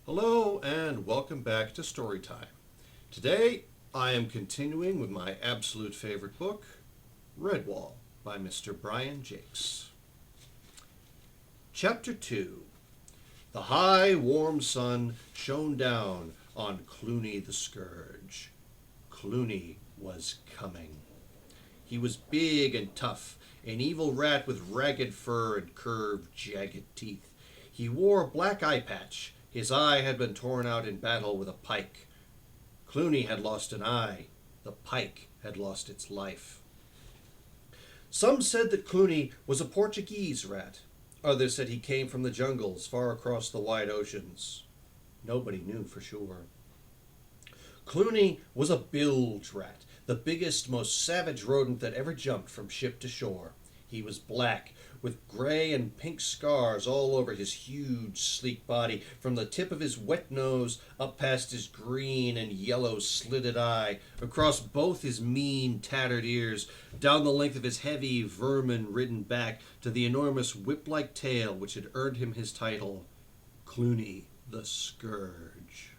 Hello and welcome back to Storytime. Today I am continuing with my absolute favorite book, Redwall by Mr. Brian Jacques. Chapter 2. The high warm sun shone down on Clooney the Scourge. Clooney was coming. He was big and tough, an evil rat with ragged fur and curved, jagged teeth. He wore a black eye patch. His eye had been torn out in battle with a pike. Clooney had lost an eye. The pike had lost its life. Some said that Clooney was a Portuguese rat. Others said he came from the jungles far across the wide oceans. Nobody knew for sure. Clooney was a bilge rat, the biggest, most savage rodent that ever jumped from ship to shore. He was black, with gray and pink scars all over his huge, sleek body, from the tip of his wet nose up past his green and yellow slitted eye, across both his mean, tattered ears, down the length of his heavy, vermin-ridden back to the enormous whip-like tail which had earned him his title, Clooney the Scourge.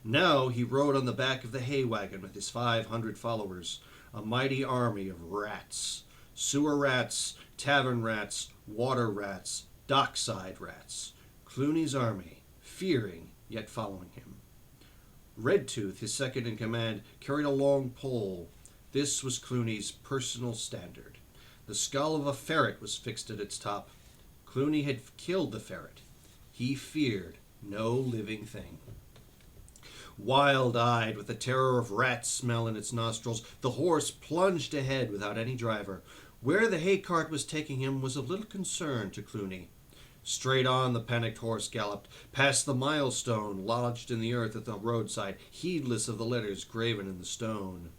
Now he rode on the back of the hay wagon with his 500 followers, a mighty army of rats. Sewer rats, tavern rats, water rats, dockside rats. Clooney's army, fearing yet following him. Redtooth, his second in command, carried a long pole. This was Clooney's personal standard. The skull of a ferret was fixed at its top. Clooney had killed the ferret. He feared no living thing. Wild-eyed, with the terror of rat smell in its nostrils, the horse plunged ahead without any driver. Where the hay cart was taking him was of little concern to Clooney. Straight on the panicked horse galloped, past the milestone lodged in the earth at the roadside, heedless of the letters graven in the stone.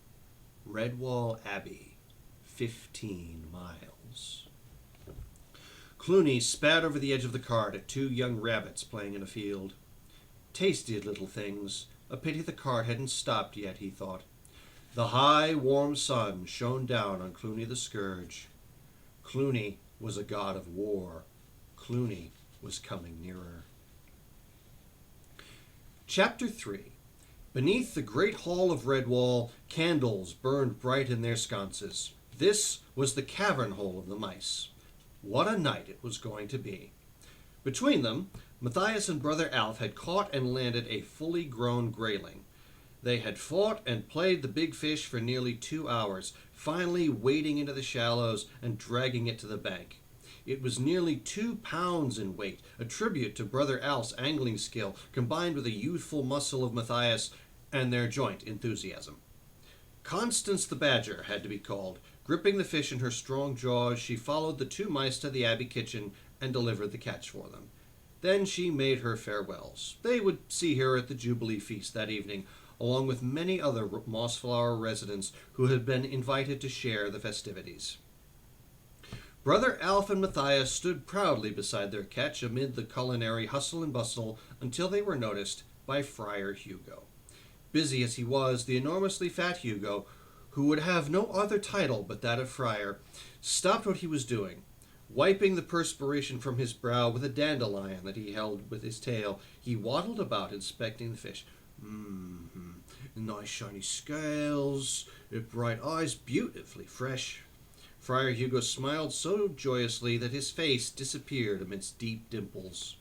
Redwall Abbey, 15 miles. Clooney spat over the edge of the cart at two young rabbits playing in a field. Tasty little things. A pity the cart hadn't stopped yet, he thought. The high, warm sun shone down on Clooney the Scourge. Clooney was a god of war. Clooney was coming nearer. Chapter 3. Beneath the great hall of Redwall, candles burned bright in their sconces. This was the cavern hole of the mice. What a night it was going to be. Between them, Matthias and Brother Alf had caught and landed a fully grown grayling. They had fought and played the big fish for nearly 2 hours, finally wading into the shallows and dragging it to the bank. It was nearly 2 pounds in weight, a tribute to Brother Alf's angling skill, combined with the youthful muscle of Matthias and their joint enthusiasm. Constance the Badger had to be called. Gripping the fish in her strong jaws, she followed the two mice to the Abbey kitchen and delivered the catch for them. Then she made her farewells. They would see her at the Jubilee feast that evening, along with many other Mossflower residents who had been invited to share the festivities. Brother Alf and Matthias stood proudly beside their catch amid the culinary hustle and bustle until they were noticed by Friar Hugo. Busy as he was, the enormously fat Hugo, who would have no other title but that of friar, stopped what he was doing. Wiping the perspiration from his brow with a dandelion that he held with his tail, he waddled about inspecting the fish. Nice shiny scales, bright eyes, beautifully fresh. Friar Hugo smiled so joyously that his face disappeared amidst deep dimples.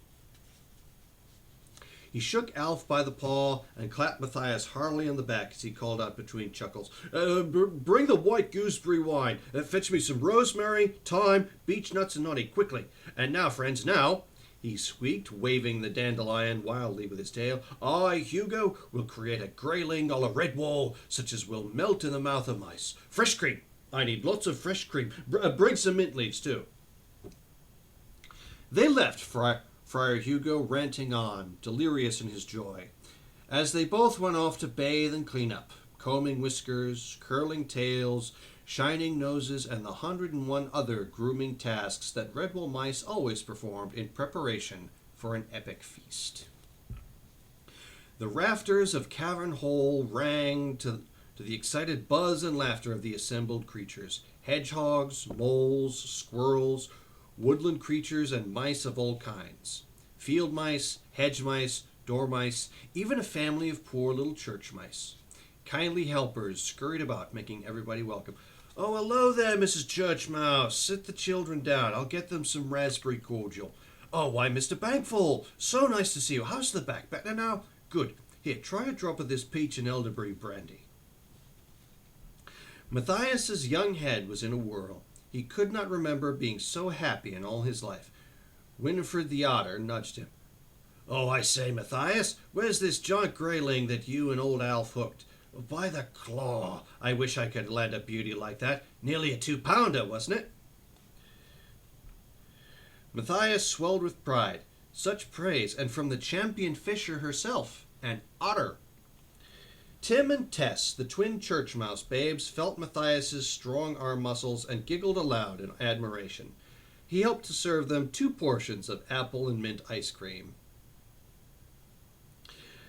He shook Alf by the paw and clapped Matthias heartily on the back as he called out between chuckles, "Bring the white gooseberry wine. Fetch me some rosemary, thyme, beech nuts, and nutty, quickly. And now, friends, now," he squeaked, waving the dandelion wildly with his tail, "I, Hugo, will create a grayling a la Redwall, such as will melt in the mouth of mice. Fresh cream. I need lots of fresh cream. Bring some mint leaves, too." They left Friar Hugo ranting on, delirious in his joy, as they both went off to bathe and clean up, combing whiskers, curling tails, shining noses, and the 101 other grooming tasks that Redwall mice always performed in preparation for an epic feast. The rafters of Cavern Hole rang to the excited buzz and laughter of the assembled creatures, hedgehogs, moles, squirrels, woodland creatures, and mice of all kinds. field mice, hedge mice, dormice, even a family of poor little church mice. Kindly helpers scurried about, making everybody welcome. "Oh, hello there, Mrs. Church Mouse. Sit the children down. I'll get them some raspberry cordial. Oh, why, Mr. Bankful, so nice to see you. How's the back? Better now? Good. Here, try a drop of this peach and elderberry brandy." Matthias's young head was in a whirl. He could not remember being so happy in all his life. Winifred the Otter nudged him. "Oh, I say, Matthias, where's this giant grayling that you and old Alf hooked? By the claw, I wish I could land a beauty like that. Nearly a 2-pounder, wasn't it?" Matthias swelled with pride. Such praise, and from the champion fisher herself, an otter. Tim and Tess, the twin church mouse babes, felt Matthias's strong arm muscles and giggled aloud in admiration. He helped to serve them 2 portions of apple and mint ice cream.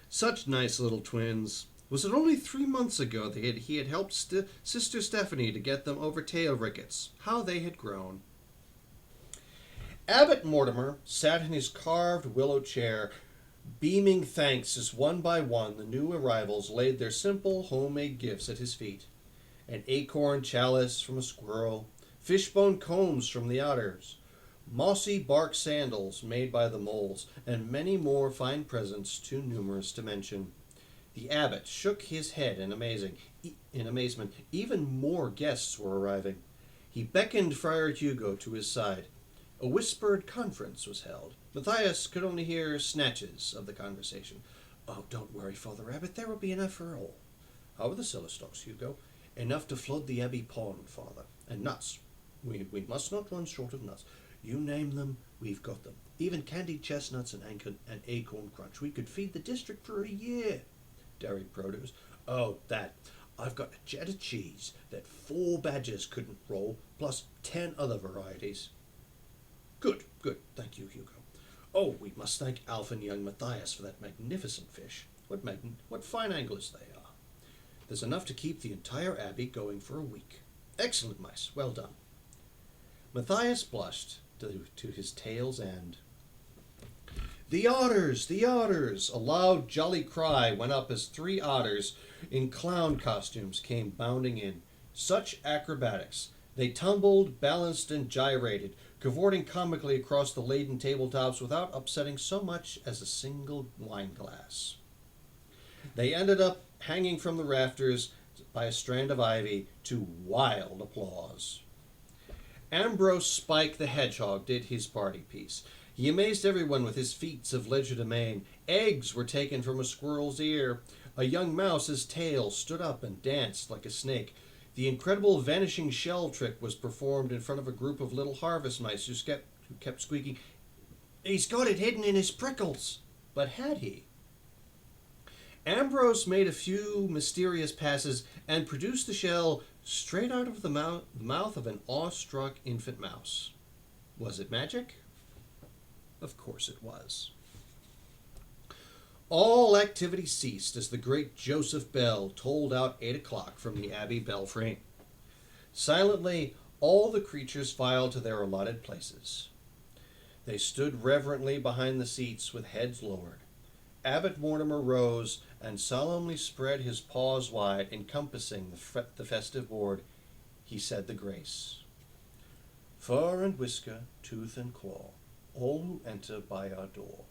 Such nice little twins. Was it only 3 months ago that he had helped Sister Stephanie to get them over tail rickets? How they had grown. Abbot Mortimer sat in his carved willow chair, beaming thanks as one by one the new arrivals laid their simple homemade gifts at his feet. An acorn chalice from a squirrel, fishbone combs from the otters, mossy bark sandals made by the moles, and many more fine presents too numerous to mention. The abbot shook his head in amazement. Even more guests were arriving. He beckoned Friar Hugo to his side. A whispered conference was held. Matthias could only hear snatches of the conversation. "Oh, don't worry, Father Abbot. There will be enough for all." "How are the cellar stocks, Hugo?" "Enough to flood the abbey pond, Father. And nuts. We must not run short of nuts. You name them, we've got them. Even candied chestnuts and acorn crunch. We could feed the district for a year." "Dairy produce?" "Oh, that. I've got a cheddar cheese that 4 badgers couldn't roll, plus 10 other varieties." Good. Thank you, Hugo. "Oh, we must thank Alf and young Matthias for that magnificent fish. What fine anglers they are. There's enough to keep the entire abbey going for a week. Excellent mice. Well done." Matthias blushed to his tail's end. "The otters! The otters!" A loud, jolly cry went up as 3 otters in clown costumes came bounding in. Such acrobatics! They tumbled, balanced, and gyrated, cavorting comically across the laden tabletops without upsetting so much as a single wine glass. They ended up hanging from the rafters by a strand of ivy to wild applause. Ambrose Spike the Hedgehog did his party piece. He amazed everyone with his feats of legerdemain. Eggs were taken from a squirrel's ear. A young mouse's tail stood up and danced like a snake. The incredible vanishing shell trick was performed in front of a group of little harvest mice who kept squeaking, "He's got it hidden in his prickles." But had he? Ambrose made a few mysterious passes and produced the shell straight out of the mouth of an awestruck infant mouse. Was it magic? Of course it was. All activity ceased as the great Joseph bell tolled out 8 o'clock from the abbey belfry. Silently, all the creatures filed to their allotted places. They stood reverently behind the seats with heads lowered. Abbot Mortimer rose and solemnly spread his paws wide, encompassing the festive board. He said the grace. "Fur and whisker, tooth and claw, all who enter by our door.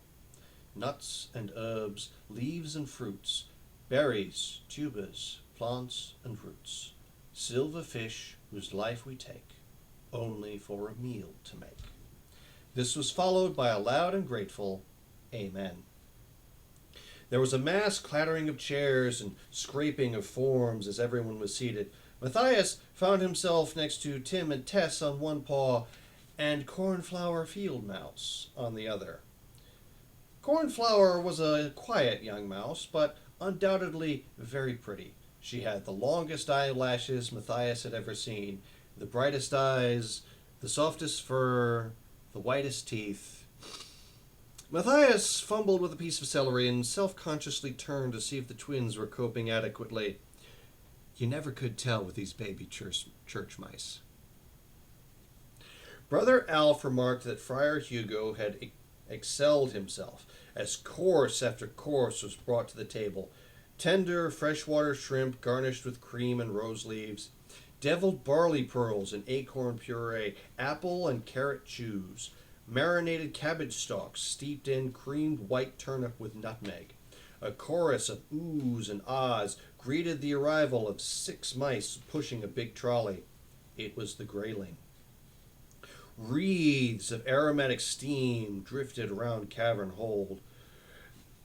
Nuts and herbs, leaves and fruits, berries, tubers, plants and roots, silver fish whose life we take, only for a meal to make." This was followed by a loud and grateful Amen. There was a mass clattering of chairs and scraping of forms as everyone was seated. Matthias found himself next to Tim and Tess on one paw and Cornflower Field Mouse on the other. Cornflower was a quiet young mouse, but undoubtedly very pretty. She had the longest eyelashes Matthias had ever seen, the brightest eyes, the softest fur, the whitest teeth. Matthias fumbled with a piece of celery and self-consciously turned to see if the twins were coping adequately. You never could tell with these baby church mice. Brother Alf remarked that Friar Hugo had excelled himself as course after course was brought to the table. Tender freshwater shrimp garnished with cream and rose leaves, deviled barley pearls and acorn puree, apple and carrot chews, marinated cabbage stalks steeped in creamed white turnip with nutmeg. A chorus of oohs and ahs greeted the arrival of 6 mice pushing a big trolley. It was the grayling. Wreaths of aromatic steam drifted around cavern hold.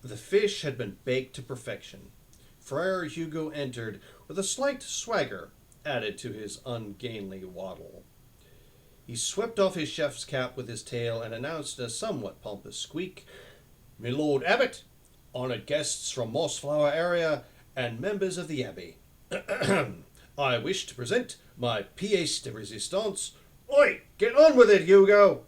The fish had been baked to perfection. Friar Hugo entered with a slight swagger added to his ungainly waddle. He swept off his chef's cap with his tail and announced in a somewhat pompous squeak, "My Lord Abbot, honoured guests from Mossflower area, and members of the Abbey. I wish to present my pièce de résistance." "Oi, get on with it, Hugo!"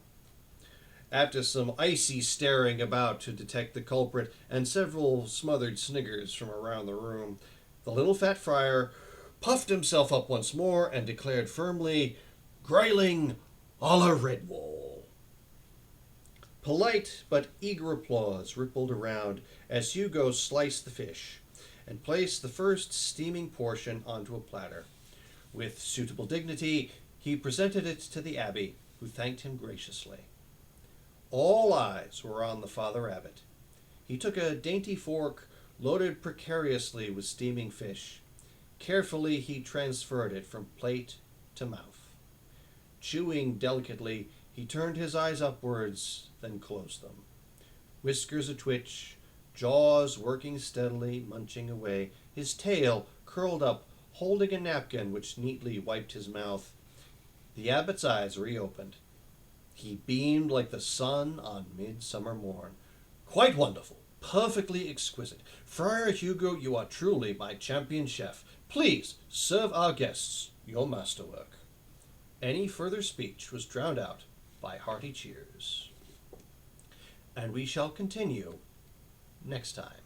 After some icy staring about to detect the culprit and several smothered sniggers from around the room, the little fat friar puffed himself up once more and declared firmly, "Grayling a la Redwall." Polite but eager applause rippled around as Hugo sliced the fish and placed the first steaming portion onto a platter. With suitable dignity, he presented it to the abbé, who thanked him graciously. All eyes were on the Father Abbot. He took a dainty fork loaded precariously with steaming fish. Carefully he transferred it from plate to mouth. Chewing delicately, he turned his eyes upwards, then closed them. Whiskers a-twitch, jaws working steadily, munching away, his tail curled up, holding a napkin which neatly wiped his mouth. The abbot's eyes reopened. He beamed like the sun on midsummer morn. "Quite wonderful, perfectly exquisite. Friar Hugo, you are truly my champion chef. Please serve our guests your masterwork." Any further speech was drowned out by hearty cheers. And we shall continue next time.